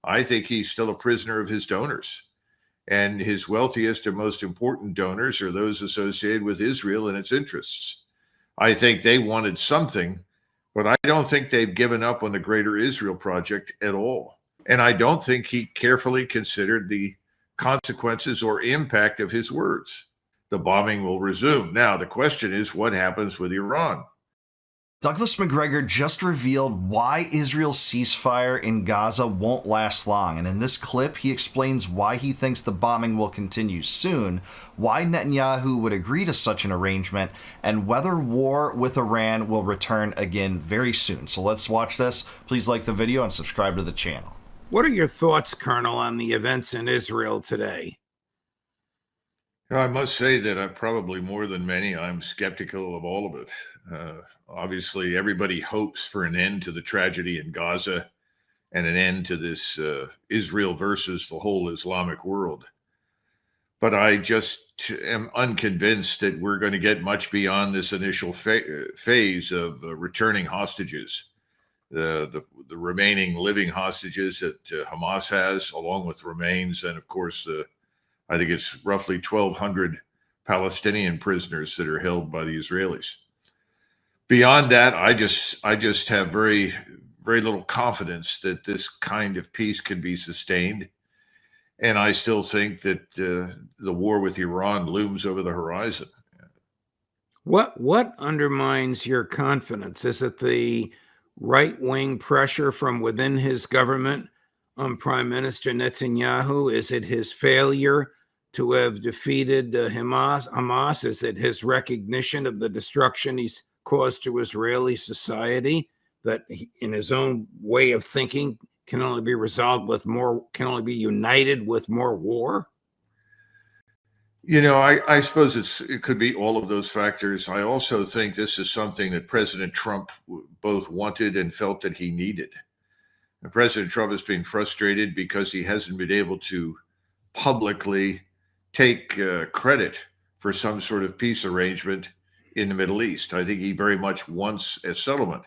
I think he's still a prisoner of his donors. And his wealthiest and most important donors are those associated with Israel and its interests. I think they wanted something, but I don't think they've given up on the Greater Israel Project at all. And I don't think he carefully considered the consequences or impact of his words. The bombing will resume. Now, the question is, what happens with Iran? Douglas Macgregor just revealed why Israel's ceasefire in Gaza won't last long, and in this clip he explains why he thinks the bombing will continue soon, why Netanyahu would agree to such an arrangement, and whether war with Iran will return again very soon. So let's watch this. Please like the video and subscribe to the channel. What are your thoughts, Colonel, on the events in Israel today? I must say that I'm probably more than many, I'm skeptical of all of it. Obviously, everybody hopes for an end to the tragedy in Gaza and an end to this Israel versus the whole Islamic world. But I just am unconvinced that we're going to get much beyond this initial phase of returning hostages. The remaining living hostages that Hamas has, along with remains, and of course, I think it's roughly 1,200 Palestinian prisoners that are held by the Israelis. Beyond that, I just have very, very little confidence that this kind of peace can be sustained. And I still think that the war with Iran looms over the horizon. What undermines your confidence? Is it the right-wing pressure from within his government on Prime Minister Netanyahu? Is it his failure to have defeated Hamas? Is it his recognition of the destruction he's caused to Israeli society, that he, in his own way of thinking, can only be resolved with more, can only be united with more war? You know, I suppose it could be all of those factors. I also think this is something that President Trump both wanted and felt that he needed. And President Trump has been frustrated because he hasn't been able to publicly take credit for some sort of peace arrangement in the Middle East. I think he very much wants a settlement.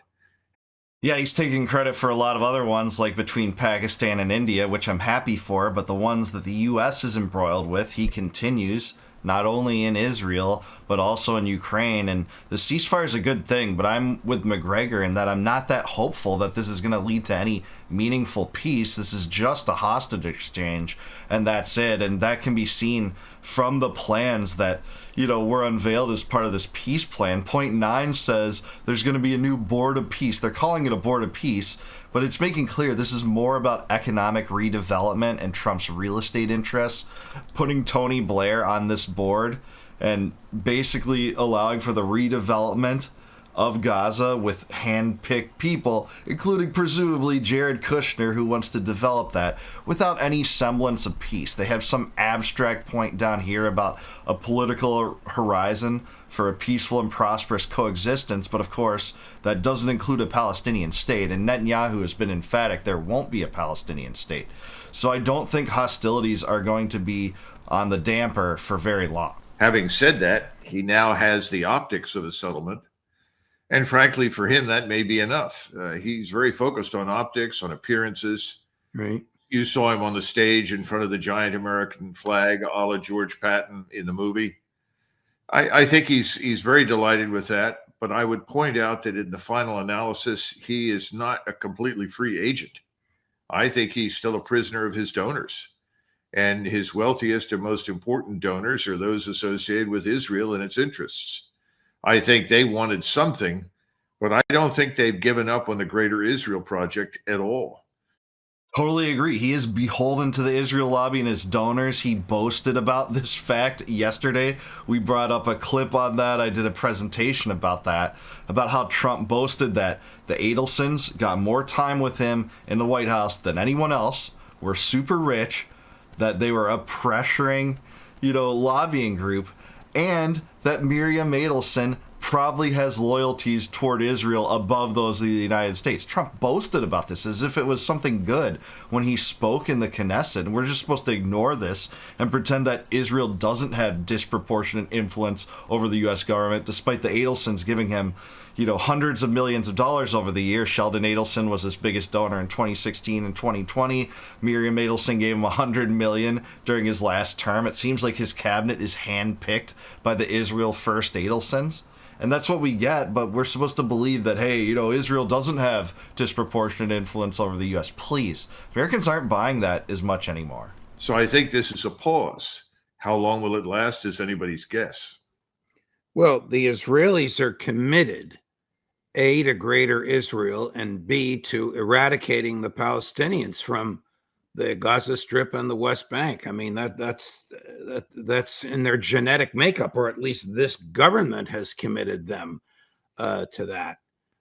Yeah, he's taking credit for a lot of other ones, like between Pakistan and India, which I'm happy for, but the ones that the U.S. is embroiled with, he continues, not only in Israel, but also in Ukraine. And the ceasefire is a good thing, but I'm with Macgregor in that I'm not that hopeful that this is going to lead to any meaningful peace. This is just a hostage exchange, and that's it. And that can be seen from the plans that, you know, were unveiled as part of this peace plan. Point 9 says there's going to be a new board of peace. They're calling it a board of peace, but it's making clear this is more about economic redevelopment and Trump's real estate interests. Putting Tony Blair on this board and basically allowing for the redevelopment of Gaza with hand-picked people, including presumably Jared Kushner, who wants to develop that without any semblance of peace. They have some abstract point down here about a political horizon for a peaceful and prosperous coexistence, but of course that doesn't include a Palestinian state, and Netanyahu has been emphatic there won't be a Palestinian state. So I don't think hostilities are going to be on the damper for very long. Having said that, he now has the optics of a settlement. And frankly, for him, that may be enough. He's very focused on optics, on appearances. Right. You saw him on the stage in front of the giant American flag, a la George Patton in the movie. I think he's very delighted with that. But I would point out that in the final analysis, he is not a completely free agent. I think he's still a prisoner of his donors. And his wealthiest and most important donors are those associated with Israel and its interests. I think they wanted something, but I don't think they've given up on the Greater Israel Project at all. Totally agree. He is beholden to the Israel lobby and his donors. He boasted about this fact yesterday. We brought up a clip on that. I did a presentation about that, about how Trump boasted that the Adelsons got more time with him in the White House than anyone else, were super rich, that they were a pressuring, lobbying group, and that Miriam Adelson probably has loyalties toward Israel above those of the United States. Trump boasted about this as if it was something good when he spoke in the Knesset. And we're just supposed to ignore this and pretend that Israel doesn't have disproportionate influence over the U.S. government, despite the Adelsons giving him, hundreds of millions of dollars over the year. Sheldon Adelson was his biggest donor in 2016 and 2020. Miriam Adelson gave him $100 million during his last term. It seems like his cabinet is handpicked by the Israel First Adelsons. And that's what we get, but we're supposed to believe that, hey, Israel doesn't have disproportionate influence over the U.S. Please. Americans aren't buying that as much anymore. So I think this is a pause. How long will it last is anybody's guess. Well, the Israelis are committed, A, to greater Israel, and B, to eradicating the Palestinians from the Gaza Strip and the West Bank. I mean, that's in their genetic makeup, or at least this government has committed them to that.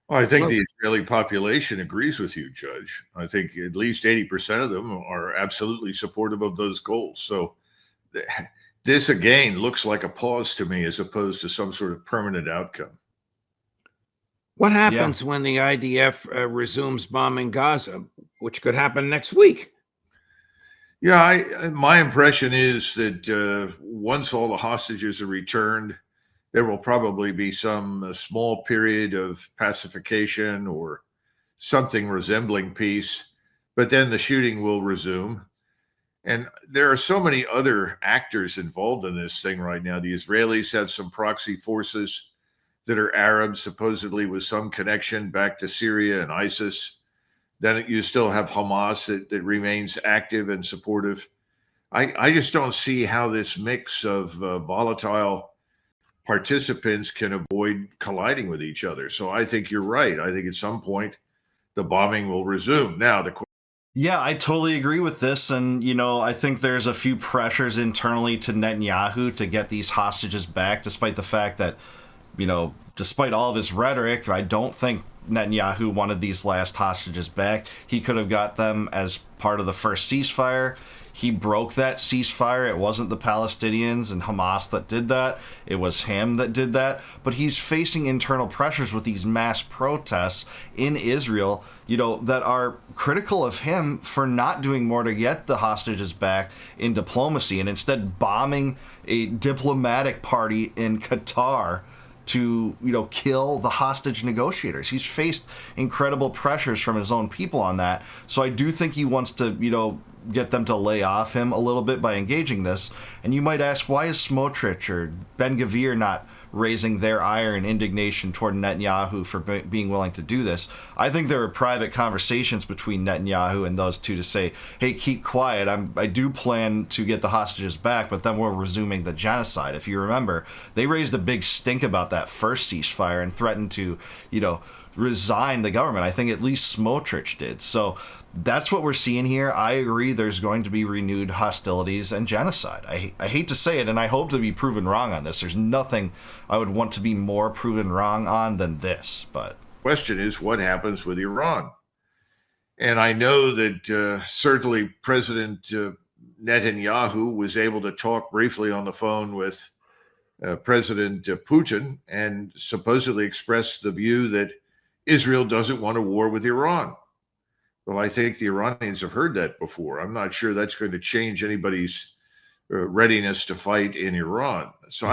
Well, I think the Israeli population agrees with you, Judge. I think at least 80% of them are absolutely supportive of those goals. So this, again, looks like a pause to me as opposed to some sort of permanent outcome. What happens when the IDF resumes bombing Gaza, which could happen next week? Yeah, my impression is that once all the hostages are returned, there will probably be some small period of pacification or something resembling peace, but then the shooting will resume. And there are so many other actors involved in this thing right now. The Israelis have some proxy forces that are Arabs, supposedly with some connection back to Syria and ISIS. Then you still have Hamas that remains active and supportive. I just don't see how this mix of volatile participants can avoid colliding with each other. So I think you're right. I think at some point the bombing will resume. Now, yeah, I totally agree with this. And, I think there's a few pressures internally to Netanyahu to get these hostages back, despite the fact that, despite all of his rhetoric, I don't think Netanyahu wanted these last hostages back. He could have got them as part of the first ceasefire. He broke that ceasefire. It wasn't the Palestinians and Hamas that did that. It was him that did that. But he's facing internal pressures with these mass protests in Israel, that are critical of him for not doing more to get the hostages back in diplomacy and instead bombing a diplomatic party in Qatar to, kill the hostage negotiators. He's faced incredible pressures from his own people on that. So I do think he wants to, get them to lay off him a little bit by engaging this. And you might ask, why is Smotrich or Ben-Gvir not raising their ire and indignation toward Netanyahu for being willing to do this? I think there were private conversations between Netanyahu and those two to say, hey, keep quiet. I do plan to get the hostages back, but then we're resuming the genocide. If you remember, they raised a big stink about that first ceasefire and threatened to, resign the government. I think at least Smotrich did. So that's what we're seeing here. I agree there's going to be renewed hostilities and genocide. I hate to say it, and I hope to be proven wrong on this. There's nothing I would want to be more proven wrong on than this. But the question is, what happens with Iran? And I know that certainly President Netanyahu was able to talk briefly on the phone with President Putin and supposedly expressed the view that Israel doesn't want a war with Iran. Well, I think the Iranians have heard that before. I'm not sure that's going to change anybody's readiness to fight in Iran. So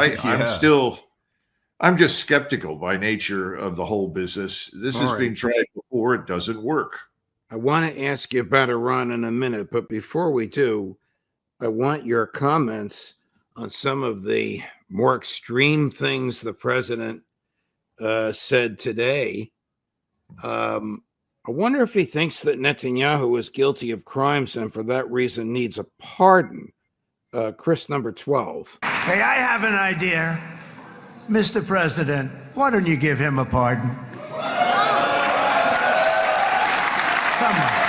I'm just skeptical by nature of the whole business. This has been tried before. It doesn't work. I want to ask you about Iran in a minute, but before we do, I want your comments on some of the more extreme things the president said today. I wonder if he thinks that Netanyahu is guilty of crimes and for that reason needs a pardon. Chris, number 12. Hey, I have an idea. Mr. President, why don't you give him a pardon? Come on.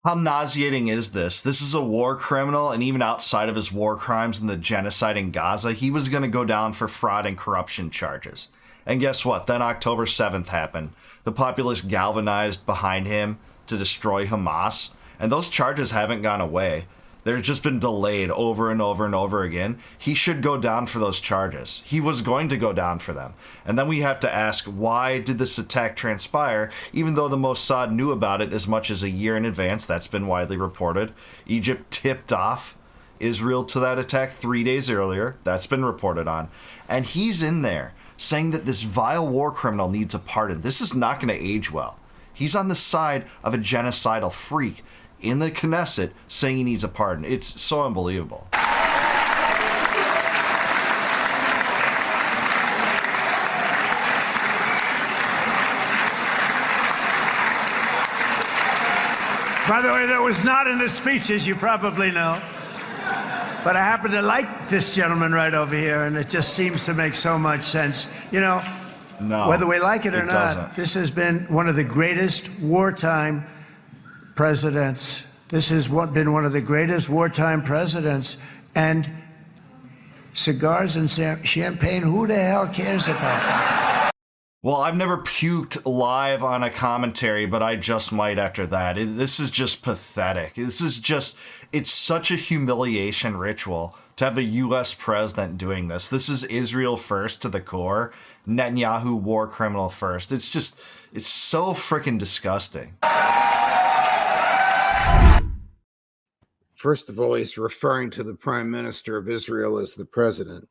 How nauseating is this? This is a war criminal, and even outside of his war crimes and the genocide in Gaza, he was going to go down for fraud and corruption charges. And guess what? Then October 7th happened. The populace galvanized behind him to destroy Hamas, and those charges haven't gone away. There's just been delayed over and over and over again. He should go down for those charges. He was going to go down for them. And then we have to ask, why did this attack transpire, even though the Mossad knew about it as much as a year in advance? That's been widely reported. Egypt tipped off Israel to that attack 3 days earlier. That's been reported on. And he's in there saying that this vile war criminal needs a pardon. This is not going to age well. He's on the side of a genocidal freak in the Knesset saying he needs a pardon. It's so unbelievable. By the way, that was not in the speech, as you probably know. But I happen to like this gentleman right over here, and it just seems to make so much sense. You know, whether we like it or not, this has been one of the greatest wartime presidents. This has been one of the greatest wartime presidents. And cigars and champagne, who the hell cares about that? Well, I've never puked live on a commentary, but I just might after that. This is just pathetic. It's such a humiliation ritual to have the U.S. president doing this. This is Israel first to the core, Netanyahu war criminal first. It's so freaking disgusting. First of all, he's referring to the Prime Minister of Israel as the president.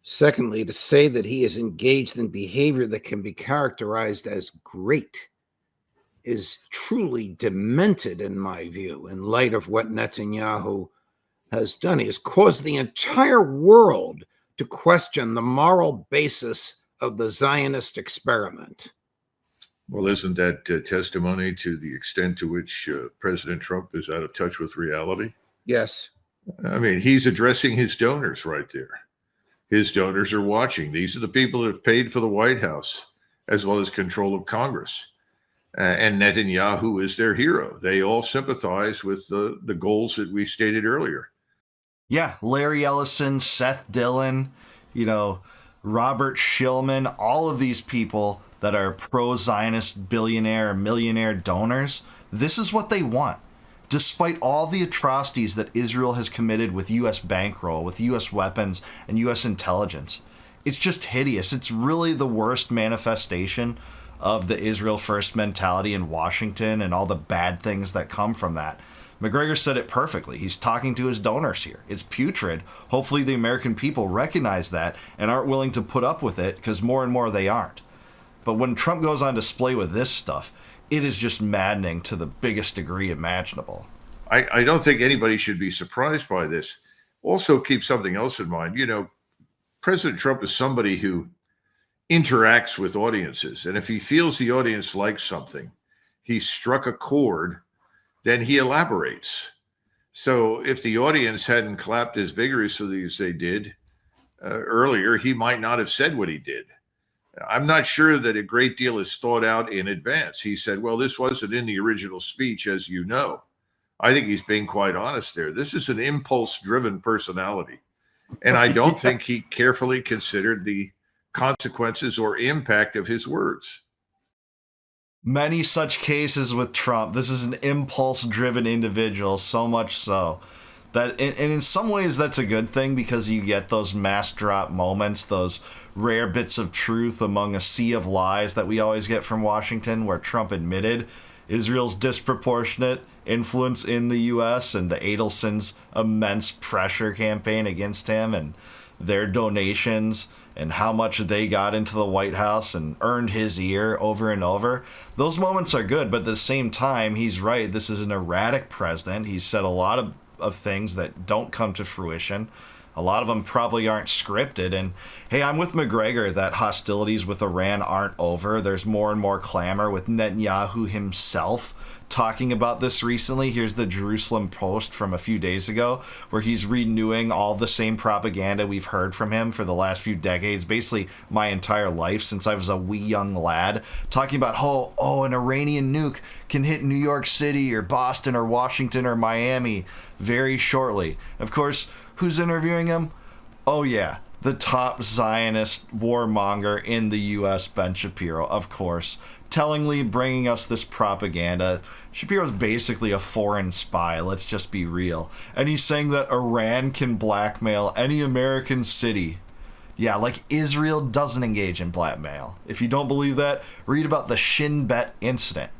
Secondly, to say that he is engaged in behavior that can be characterized as great is truly demented, in my view, in light of what Netanyahu has done. He has caused the entire world to question the moral basis of the Zionist experiment. Well, isn't that testimony to the extent to which President Trump is out of touch with reality? Yes. I mean, he's addressing his donors right there. His donors are watching. These are the people that have paid for the White House, as well as control of Congress. And Netanyahu is their hero. They all sympathize with the goals that we stated earlier. Yeah, Larry Ellison, Seth Dillon, Robert Shillman, all of these people that are pro-Zionist billionaire, millionaire donors, this is what they want. Despite all the atrocities that Israel has committed with U.S. bankroll, with U.S. weapons, and U.S. intelligence, it's just hideous. It's really the worst manifestation of the Israel first mentality in Washington and all the bad things that come from that. Macgregor said it perfectly. He's talking to his donors here. It's putrid. Hopefully the American people recognize that and aren't willing to put up with it, because more and more they aren't. But when Trump goes on display with this stuff, it is just maddening to the biggest degree imaginable. I don't think anybody should be surprised by this. Also, keep something else in mind. President Trump is somebody who interacts with audiences. And if he feels the audience likes something, he struck a chord, then he elaborates. So if the audience hadn't clapped as vigorously as they did earlier, he might not have said what he did. I'm not sure that a great deal is thought out in advance. He said, well, this wasn't in the original speech, as you know. I think he's being quite honest there. This is an impulse-driven personality. And I don't think he carefully considered the consequences or impact of his words. Many such cases with Trump. This is an impulse-driven individual, so much so that, and in some ways that's a good thing, because you get those mass drop moments, those rare bits of truth among a sea of lies that we always get from Washington, where Trump admitted Israel's disproportionate influence in the U.S. and the Adelson's immense pressure campaign against him and their donations and how much they got into the White House and earned his ear over and over. Those moments are good, but at the same time, he's right. This is an erratic president. He's said a lot of things that don't come to fruition. A lot of them probably aren't scripted. And hey, I'm with Macgregor that hostilities with Iran aren't over. There's more and more clamor, with Netanyahu himself talking about this recently. Here's the Jerusalem Post from a few days ago, where he's renewing all the same propaganda we've heard from him for the last few decades, basically my entire life since I was a wee young lad, talking about how, an Iranian nuke can hit New York City or Boston or Washington or Miami very shortly. Of course, who's interviewing him? Oh yeah, the top Zionist warmonger in the U.S., Ben Shapiro, of course, tellingly bringing us this propaganda. Shapiro's basically a foreign spy, let's just be real. And he's saying that Iran can blackmail any American city. Yeah, like Israel doesn't engage in blackmail. If you don't believe that, read about the Shin Bet incident.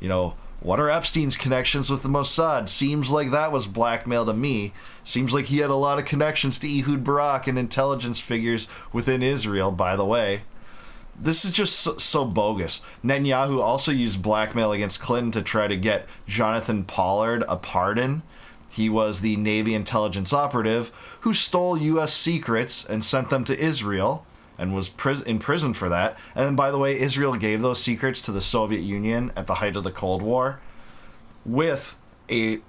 You know, what are Epstein's connections with the Mossad? Seems like that was blackmail to me. Seems like he had a lot of connections to Ehud Barak and intelligence figures within Israel, by the way. This is just so bogus. Netanyahu also used blackmail against Clinton to try to get Jonathan Pollard a pardon. He was the Navy intelligence operative who stole U.S. secrets and sent them to Israel and was in prison for that. And then, by the way, Israel gave those secrets to the Soviet Union at the height of the Cold War with a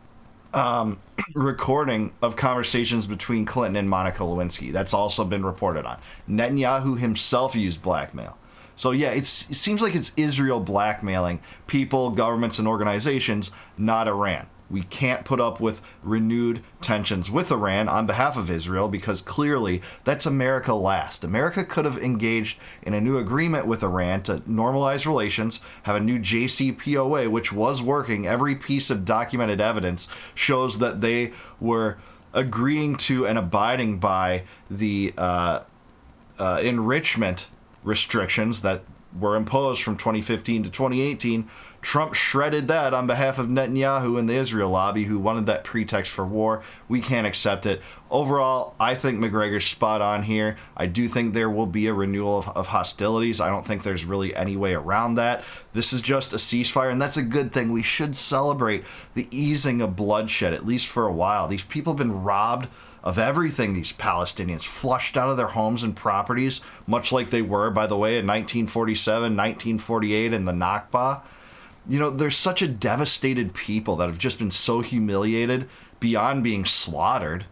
recording of conversations between Clinton and Monica Lewinsky. That's also been reported on. Netanyahu himself used blackmail. So yeah, it seems like it's Israel blackmailing people, governments, and organizations, not Iran. We can't put up with renewed tensions with Iran on behalf of Israel because clearly that's America last. America could have engaged in a new agreement with Iran to normalize relations, have a new JCPOA, which was working. Every piece of documented evidence shows that they were agreeing to and abiding by the enrichment restrictions that were imposed from 2015 to 2018. Trump shredded that on behalf of Netanyahu and the Israel lobby, who wanted that pretext for war. We can't accept it. Overall, I think Macgregor's spot on here. I do think there will be a renewal of hostilities. I don't think there's really any way around that. This is just a ceasefire, and that's a good thing. We should celebrate the easing of bloodshed, at least for a while. These people have been robbed of everything, these Palestinians, flushed out of their homes and properties, much like they were, by the way, in 1947, 1948, and the Nakba. You know, there's such a devastated people that have just been so humiliated beyond being slaughtered.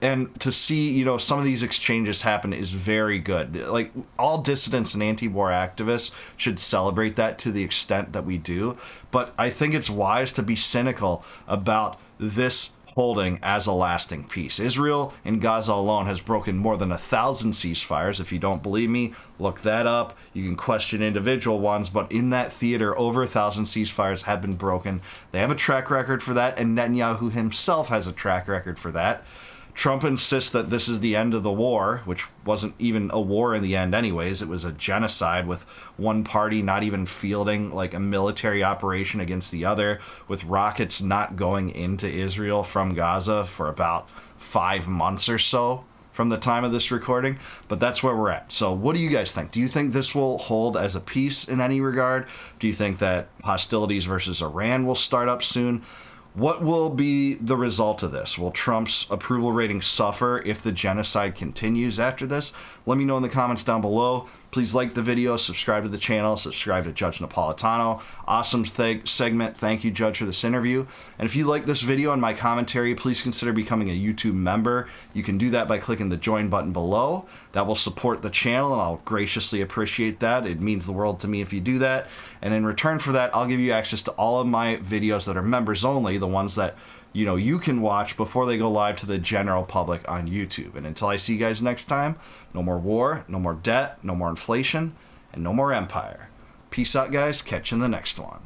And to see, you know, some of these exchanges happen is very good. Like, all dissidents and anti-war activists should celebrate that to the extent that we do. But I think it's wise to be cynical about this holding as a lasting peace. Israel in Gaza alone has broken more than 1,000 ceasefires. If you don't believe me, look that up. You can question individual ones, but in that theater, over 1,000 ceasefires have been broken. They have a track record for that, and Netanyahu himself has a track record for that. Trump insists that this is the end of the war, which wasn't even a war in the end anyways. It was a genocide with one party not even fielding like a military operation against the other, with rockets not going into Israel from Gaza for about 5 months or so from the time of this recording. But that's where we're at. So what do you guys think? Do you think this will hold as a peace in any regard? Do you think that hostilities versus Iran will start up soon? What will be the result of this? Will Trump's approval rating suffer if the genocide continues after this? Let me know in the comments down below. Please like the video, subscribe to the channel, subscribe to Judge Napolitano. Awesome segment. Thank you, Judge, for this interview. And if you like this video and my commentary, please consider becoming a YouTube member. You can do that by clicking the join button below. That will support the channel, and I'll graciously appreciate that. It means the world to me if you do that. And in return for that, I'll give you access to all of my videos that are members only, the ones that you can watch before they go live to the general public on YouTube. And until I see you guys next time, no more war, no more debt, no more inflation, and no more empire. Peace out, guys. Catch you in the next one.